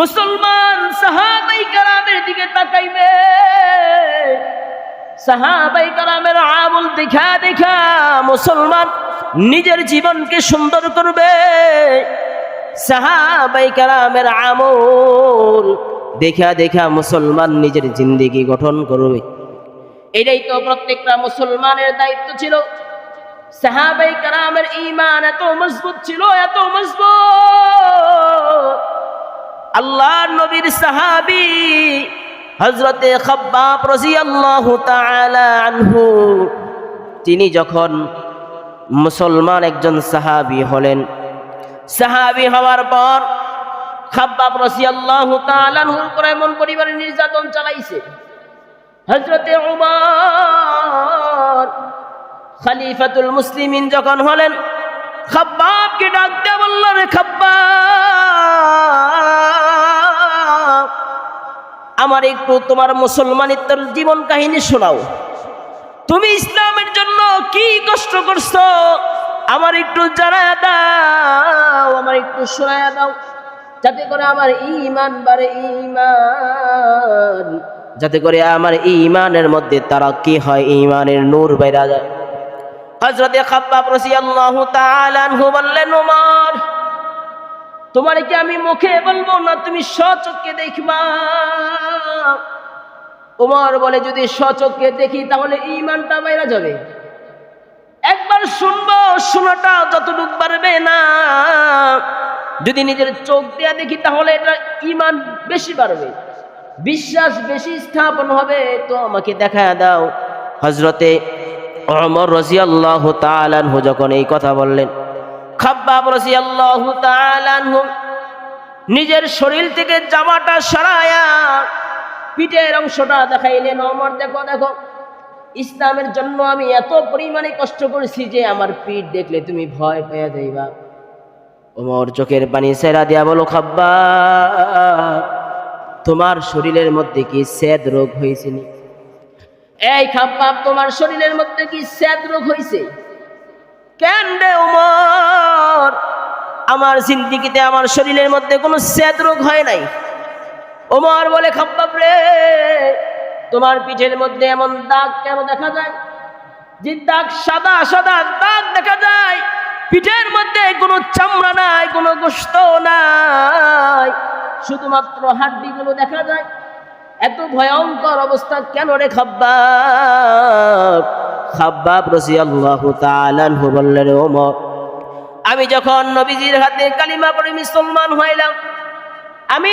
মুসলমান সাহাবাই কেরামের দিকে তাকাইবে, সাহাবাই কেরামের আমল দেখা দেখা মুসলমান নিজের জীবনকে সুন্দর করবে। সাহাবাই কেরামের আমল দেখা দেখা মুসলমান নিজের জিন্দেগি গঠন করবে। এটাই তো প্রত্যেকটা মুসলমানের দায়িত্ব ছিল। সাহাবাই কেরামের ঈমান এত মজবুত ছিল, এত মজবুত। আল্লাহর নবীর সাহাবী হযরতে খাব্বাব রাদিয়াল্লাহু তাআলা আনহু, তিনি যখন মুসলমান একজন সাহাবী হলেন, সাহাবী হওয়ার পর খাব্বাব রাদিয়াল্লাহু তাআলা আনহুর উপর এমন পরিবারে নির্যাতন চালাইছে। হযরতে উমর খলিফাতুল মুসলিমিন যখন হলেন, খাব্বাবকে ডাক দিয়ে বলল, রে খাব্বাব, আমার একটু তোমার মুসলমানিত্বের জীবন কাহিনী শোনাও। তুমি ইসলামের জন্য কি কষ্ট করছো আমার একটু জানায়া দাও, আমার একটু শোনায়া দাও, যাতে করে আমার ঈমান বাড়ে, ঈমান, যাতে করে আমার ঈমানের মধ্যে তারাক্কি হয়, ঈমানের নূর বাইরা যায়। হযরতে খাব্বাব রাদিয়াল্লাহু তাআলা আনহু বললেন, ওমর, তোমার কি আমি মুখে বলবো না তুমি স্বচক্ষে দেখবা? ওমর বলে, যদি স্বচক্ষে দেখি তাহলে ঈমানটা বাইরা যাবে। একবার শুনবো, শোনাটা যতটুকু পারবে না, যদি নিজের চোখ দিয়ে দেখি তাহলে এটা ঈমান বেশি বাড়বে, বিশ্বাস বেশি স্থাপন হবে, তো আমাকে দেখায়া দাও। হযরতে ওমর রাদিয়াল্লাহু তাআলা আনহু যখন এই কথা বললেন, খাব্বাব রাদিয়াল্লাহু তাআলা আনহু নিজের শরীর থেকে জামাটা সরায়া পিঠের অংশটা দেখাইলেন। ওমর, দেখো দেখো, ইসলামের জন্য আমি এত পরিমাণে কষ্ট করেছি যে আমার পিঠ দেখলে তুমি ভয় পেয়ে যাইবা। ওমর চোখের পানি ছেড়া দিয়া বলো, খাব্বাব, তোমার শরীরের মধ্যে কি সেদ রোগ হয়েছে নি? এই খাব্বাব, তোমার শরীরের মধ্যে কি সেদ রোগ হয়েছে? কেন রে ওমর? আমার জিন্দেগিতে আমার শরীরের মধ্যে কোনো সেদ রোগ হয় নাই। ওমর বলে, খাব্বাব রে, তোমার পিঠের মধ্যে এমন দাগ কেন দেখা যায়? যে দাগ সাদা সাদা দাগ দেখা যায়, পিঠের মধ্যে কোনো চামড়া নাই, কোনো গোশত নাই, শুধুমাত্র হাড্ডিগুলো দেখা যায়। এত ভয়ঙ্কর অবস্থা কেন রে খাব্বাব? খাব্বাব রাদিয়াল্লাহু তাআলা আনহু বললেন, ওমর, আমি যখন নবীজির হাতে কালিমা পড়ে মুসলমান হইলাম, আমি